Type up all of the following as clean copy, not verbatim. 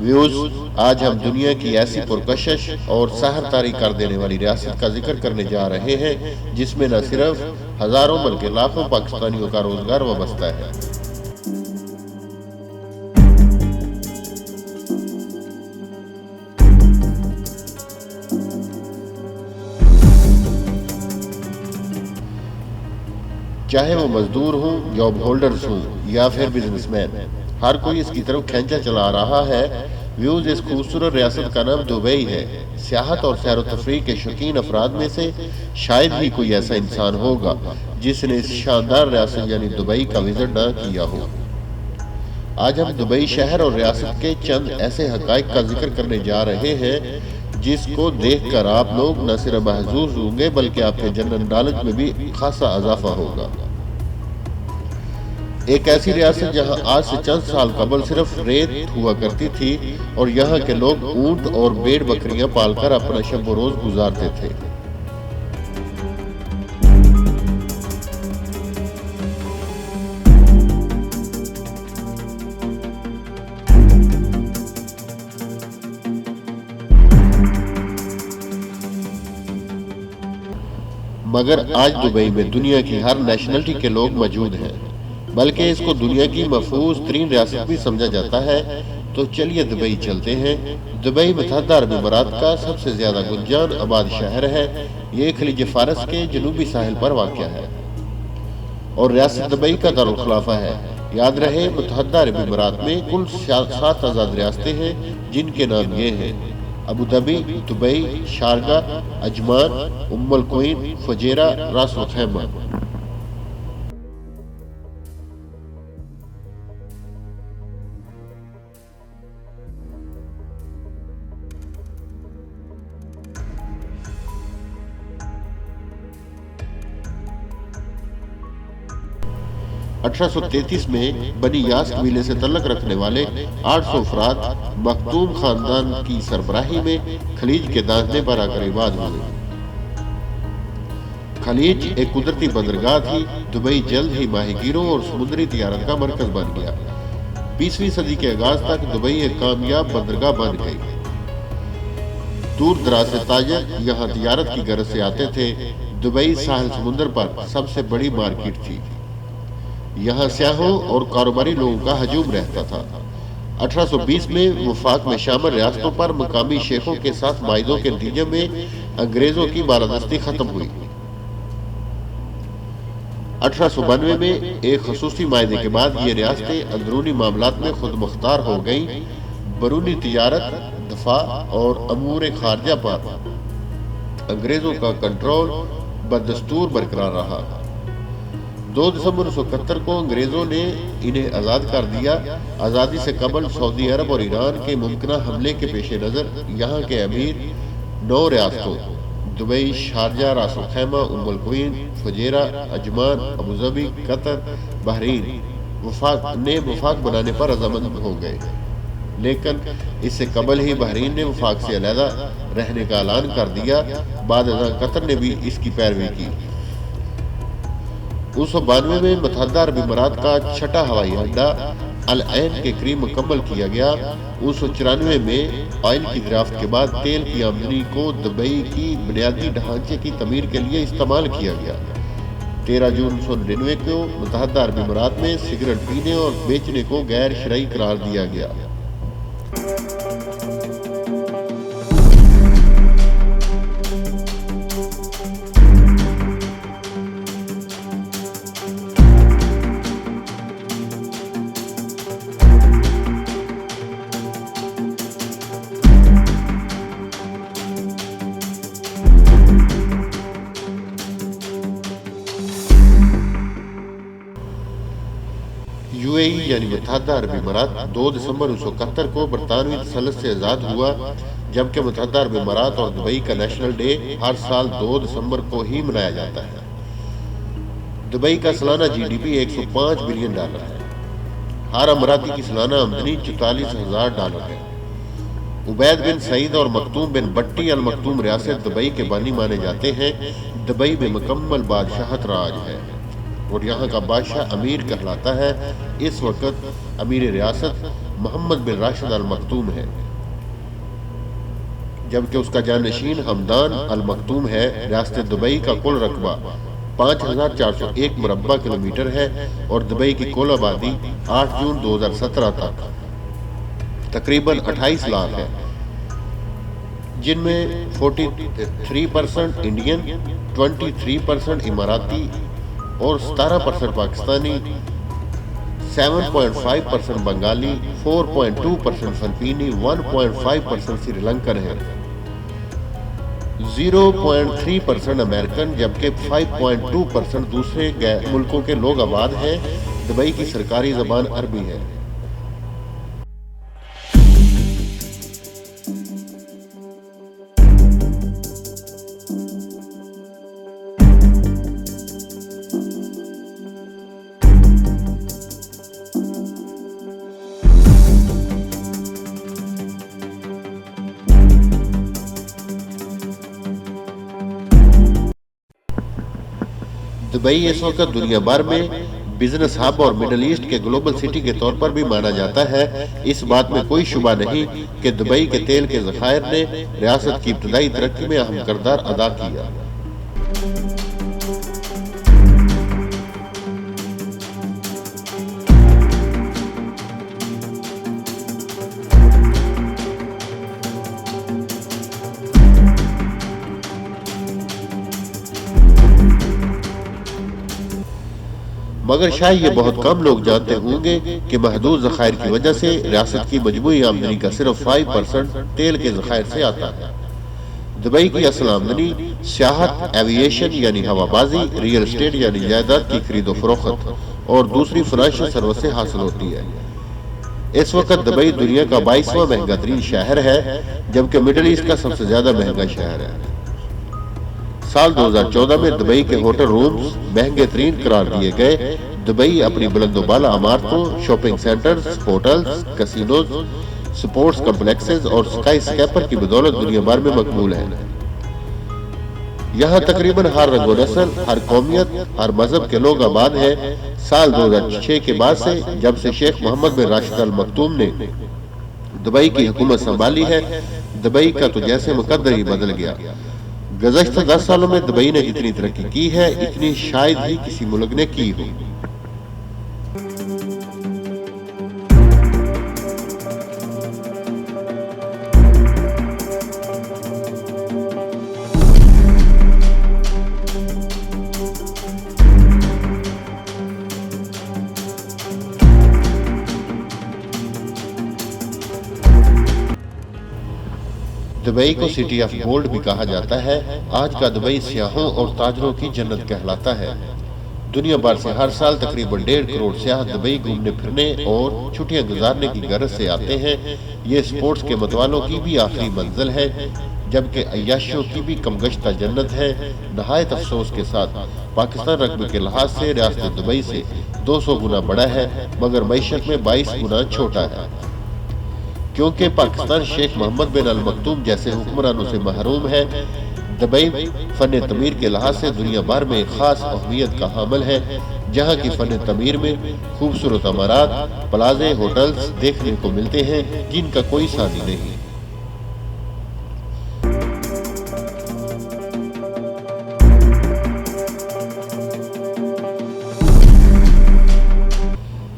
Views, آج ہم دنیا کی ایسی پرکشش اور سحر طاری کر دینے والی ریاست کا ذکر کرنے جا رہے ہیں جس میں نہ صرف ہزاروں بلکہ لاکھوں پاکستانیوں کا روزگار وابستہ ہے۔ چاہے وہ مزدور ہوں، جاب ہولڈرز ہوں یا پھر بزنس مین، ہر کوئی اس کی طرف کھینچا چلا رہا ہے۔ ویوز، اس خوبصورت ریاست کا نام دبئی ہے۔ سیاحت اور سیر و تفریح کے شوقین افراد میں سے شاید ہی کوئی ایسا انسان ہوگا جس نے اس شاندار ریاست یعنی دبئی کا وزٹ نہ کیا ہو۔ آج ہم دبئی شہر اور ریاست کے چند ایسے حقائق کا ذکر کرنے جا رہے ہیں جس کو دیکھ کر آپ لوگ نہ صرف محظوظ ہوں گے بلکہ آپ کے جنرل نالج میں بھی خاصا اضافہ ہوگا۔ ایک ایسی ریاست جہاں آج سے چند سال قبل صرف ریت ہوا کرتی تھی اور یہاں کے لوگ اونٹ اور بھیڑ بکریاں پال کر اپنا شب و روز گزارتے تھے۔ مگر آج دبئی میں دنیا کی ہر نیشنلٹی کے لوگ موجود ہیں، بلکہ اس کو دنیا کی محفوظ ترین ریاست بھی سمجھا جاتا ہے۔ تو چلیے دبئی چلتے ہیں۔ دبئی متحدہ عرب امارات کا سب سے زیادہ گنجان آباد شہر ہے۔ یہ خلیج فارس کے جنوبی ساحل پر واقع ہے اور ریاست دبئی کا دارالخلافہ ہے۔ یاد رہے، متحدہ عرب امارات میں کل 7 آزاد ریاستیں ہیں جن کے نام یہ ہیں: ابوظہبی، دبئی، شارجہ، عجمان، ام القوین، فجیرہ، راس الخیمہ۔ اٹھارہ سو 33 میں بنی یاس قبیلے سے تعلق رکھنے والے 800 افراد مختوم خاندان کی سربراہی میں خلیج کے داخلے پر آ کر آباد ہوئے۔ خلیج ایک قدرتی بندرگاہ تھی۔ دبئی جلد ہی ماہی گیروں اور سمندری تجارت کا مرکز بن گیا۔ 20ویں صدی کے آغاز تک دبئی ایک کامیاب بندرگاہ بن گئی۔ دور دراز سے تاجر یہاں تجارت کی غرض سے آتے تھے۔ دبئی ساحل سمندر پر سب سے بڑی مارکیٹ تھی۔ یہاں سیاحوں اور کاروباری لوگوں کا ہجوم رہتا تھا۔ 1820 میں وفاق میں شامل ریاستوں پر مقامی شیخوں کے ساتھ معاہدوں کے نتیجے میں انگریزوں کی بالادستی ختم ہوئی۔ 1892 میں ایک خصوصی معاہدے کے بعد یہ ریاستیں اندرونی معاملات میں خود مختار ہو گئیں۔ بیرونی تجارت، دفاع اور امور خارجہ پر انگریزوں کا کنٹرول بدستور برقرار رہا۔ 2 دسمبر 1971 کو انگریزوں نے انہیں آزاد کر دیا۔ آزادی سے قبل سعودی عرب اور ایران کے ممکنہ حملے کے پیش نظر یہاں کے امیر 9 ریاستوں دبئی، شارجہ، راس الخیمہ، ام القوین، فجیرہ، عجمان، ابوظہبی، قطر، بحرین وفاق بنانے پر رضامند ہو گئے، لیکن اس سے قبل ہی بحرین نے وفاق سے علیحدہ رہنے کا اعلان کر دیا۔ بعد ازاں قطر نے بھی اس کی پیروی کی۔ 1992 میں متحدہ عرب امارات کا 6واں ہوائی اڈہ العین کے قریب مکمل کیا گیا۔ 1994 میں آئل کی دریافت کے بعد تیل کی آمدنی کو دبئی کی بنیادی ڈھانچے کی تعمیر کے لیے استعمال کیا گیا۔ 13 جون 1999 کو متحدہ عرب امارات میں سگریٹ پینے اور بیچنے کو غیر شرعی قرار دیا گیا۔ یعنی متحدہ عرب امارات 2 دسمبر 1971 کو برطانوی تسلط سے آزاد ہوا، جبکہ متحدہ عرب امارات اور دبئی کا نیشنل ڈے ہر سال 2 دسمبر کو ہی منایا جاتا ہے۔ دبئی کا سالانہ GDP $105 بلین ہے۔ ہر اماراتی کی سالانہ آمدنی $44,000 ہے۔ عبید بن سعید اور مکتوم بن بٹی المکتوم ریاست دبئی کے بانی مانے جاتے ہیں۔ دبئی میں مکمل بادشاہت راج ہے اور یہاں کا بادشاہ امیر کہلاتا ہے۔ اس وقت امیر ریاست محمد بن راشد المکتوم ہے، جبکہ اس کا جانشین حمدان المکتوم ہے۔ ریاست دبئی کا کل رقبہ 5401 مربع کلومیٹر ہے اور دبئی کی کل آبادی 8 جون 2017 تک تقریباً 28 لاکھ ہے، جن میں 43% انڈین، 23% اماراتی اور 17% پاکستانی، 7.5% بنگالی، 4.2% فلپینی، 1.5% سری لنکن ہے، 0.3% امریکن، جبکہ 5.2% دوسرے ملکوں کے لوگ آباد ہیں۔ دبئی کی سرکاری زبان عربی ہے۔ دبئی اس وقت دنیا بھر میں بزنس ہب اور مڈل ایسٹ کے گلوبل سٹی کے طور پر بھی مانا جاتا ہے۔ اس بات میں کوئی شبہ نہیں کہ دبئی کے تیل کے ذخائر نے ریاست کی ابتدائی ترقی میں اہم کردار ادا کیا۔ مگر شاید یہ بہت کم لوگ جانتے ہوں گے کہ محدود ذخائر کی وجہ سے ریاست کی مجموعی آمدنی کا صرف 5% تیل کے ذخائر سے آتا ہے۔ دبئی کی اصل آمدنی سیاحت، ایوییشن یعنی ہوا بازی، ریل اسٹیٹ یعنی جائیداد کی خرید و فروخت اور دوسری فنانشل سروس سے حاصل ہوتی ہے۔ اس وقت دبئی دنیا کا 22واں مہنگا ترین شہر ہے، جبکہ مڈل ایسٹ کا سب سے زیادہ مہنگا شہر ہے۔ سال 2014 میں دبئی کے ہوٹل رومز مہنگے ترین قرار دیے گئے۔ دبئی اپنی بلند و بالا عمارتوں، shopping centres, hotels, casinos, sports complexes اور سکائی اسکیپر کی بدولت دنیا بھر میں مقبول ہے۔ یہاں تقریباً ہر رنگ و نسل، ہر قومیت، ہر مذہب کے لوگ آباد ہیں۔ سال 2006 کے بعد سے جب سے شیخ محمد بن راشد المکتوم نے دبئی کی حکومت سنبھالی ہے، دبئی کا تو جیسے مقدر ہی بدل گیا۔ گزشتہ 10 سالوں میں دبئی نے جتنی ترقی کی ہے، اتنی شاید ہی کسی ملک نے کی ہو۔ دبئی کو سٹی آف گولڈ بھی کہا جاتا ہے۔ آج کا دبئی سیاحوں اور تاجروں کی جنت کہلاتا ہے۔ دنیا بھر سے ہر سال تقریباً 1.5 کروڑ سیاح دبئی گھومنے پھرنے اور چھٹیاں گزارنے کی غرض سے آتے ہیں۔ یہ سپورٹس کے متوالوں کی بھی آخری منزل ہے، جبکہ عیاشیوں کی بھی کم گشتہ جنت ہے۔ نہایت افسوس کے ساتھ پاکستان رقبے کے لحاظ سے ریاست دبئی سے 200 گنا بڑا ہے، مگر معیشت میں 22 گنا چھوٹا ہے، کیونکہ پاکستان شیخ محمد بن المکتوم جیسے حکمرانوں سے محروم ہے۔ دبئی فن تعمیر کے لحاظ سے دنیا بھر میں ایک خاص اہمیت کا حامل ہے، جہاں کی فن تعمیر میں خوبصورت عمارات، پلازے، ہوٹلز دیکھنے کو ملتے ہیں جن کا کوئی ثانی نہیں۔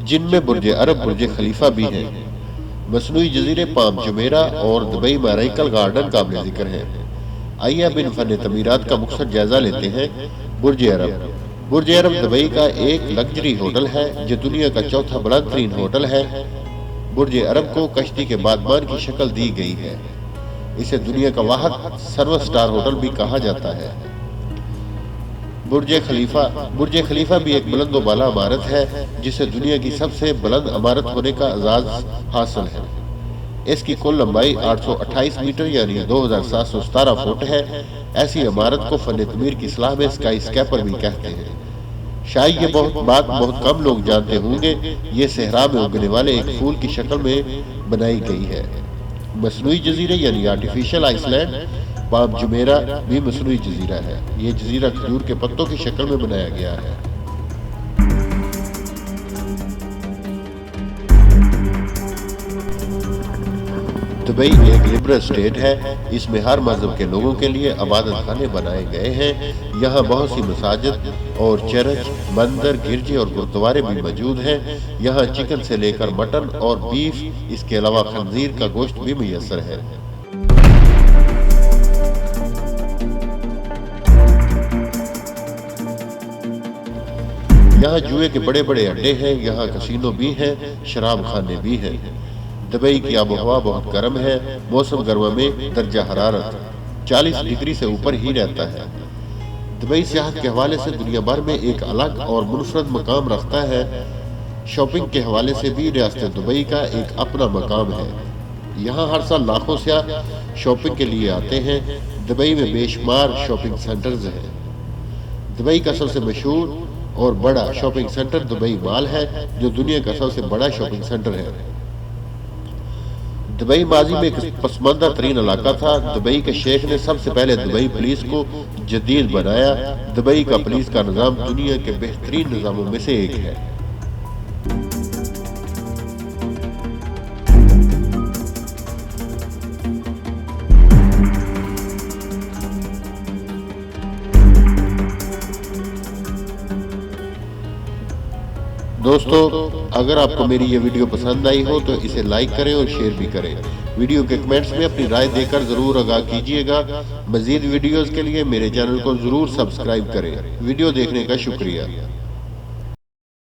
جن میں برج عرب، برج خلیفہ بھی ہیں۔ مصنوعی جزیرے پام جمیرہ اور دبئی میریکل گارڈن قابل ذکر ہیں۔ آئیے اب ان فن تعمیرات کا مختصر جائزہ لیتے ہیں۔ برج عرب۔ برج عرب دبئی کا ایک لگژری ہوٹل ہے جو دنیا کا چوتھا بلند ترین ہوٹل ہے۔ برج عرب کو کشتی کے بادبان کی شکل دی گئی ہے۔ اسے دنیا کا واحد سرور سٹار ہوٹل بھی کہا جاتا ہے۔ برج خلیفہ۔ برج خلیفہ بھی ایک بلند و بالا عمارت ہے جسے دنیا کی سب سے بلند عمارت ہونے کا اعزاز حاصل ہے۔ اس کی کل لمبائی 828 میٹر یعنی 2717 فٹ ہے۔ ایسی عمارت کو فن تعمیر کی اصطلاح میں اسکائی اسکیپر بھی کہتے ہیں۔ شاید یہ بات بہت کم لوگ جانتے ہوں گے، یہ صحرا میں اگنے والے ایک پھول کی شکل میں بنائی گئی ہے۔ مصنوعی جزیرے یعنی آرٹیفیشل آئس لینڈ پام جمیرہ بھی مصنوعی جزیرہ ہے۔ یہ جزیرہ کھجور کے پتوں کی شکل میں بنایا گیا ہے۔ دبئی ایک لبرل اسٹیٹ ہے، اس میں ہر مذہب کے لوگوں کے لیے عبادت خانے بنائے گئے ہیں۔ یہاں بہت سی مساجد اور چرچ، مندر، گرجے اور گردوارے بھی موجود ہیں۔ یہاں چکن سے لے کر مٹن اور بیف، اس کے علاوہ خنزیر کا گوشت بھی میسر ہے۔ یہاں جوئے کے بڑے بڑے اڈے ہیں، یہاں کسینو بھی ہیں، شراب خانے بھی ہیں۔ دبئی کی آب و ہوا بہت گرم ہے، موسم گرما میں درجہ حرارت 40 ڈگری سے اوپر ہی رہتا ہے۔ دبئی سیاحت کے حوالے سے دنیا بھر میں ایک الگ اور منفرد مقام رکھتا ہے۔ شاپنگ کے حوالے سے بھی ریاست دبئی کا ایک اپنا مقام ہے۔ یہاں ہر سال لاکھوں سیاح شاپنگ کے لیے آتے ہیں۔ دبئی میں بے شمار شاپنگ سینٹرز ہیں۔ دبئی کا سب سے مشہور اور بڑا شاپنگ سینٹر دبئی مال ہے، جو دنیا کا سب سے بڑا شاپنگ سینٹر ہے۔ دبئی ماضی میں ایک پسماندہ ترین علاقہ تھا۔ دبئی کے شیخ نے سب سے پہلے دبئی پولیس کو جدید بنایا۔ دبئی کا پولیس کا نظام دنیا کے بہترین نظاموں میں سے ایک ہے۔ دوستو، اگر آپ کو میری یہ ویڈیو پسند آئی ہو تو اسے لائک کریں اور شیئر بھی کریں۔ ویڈیو کے کمنٹس میں اپنی رائے دے کر ضرور آگاہ کیجیے گا۔ مزید ویڈیوز کے لیے میرے چینل کو ضرور سبسکرائب کریں۔ ویڈیو دیکھنے کا شکریہ۔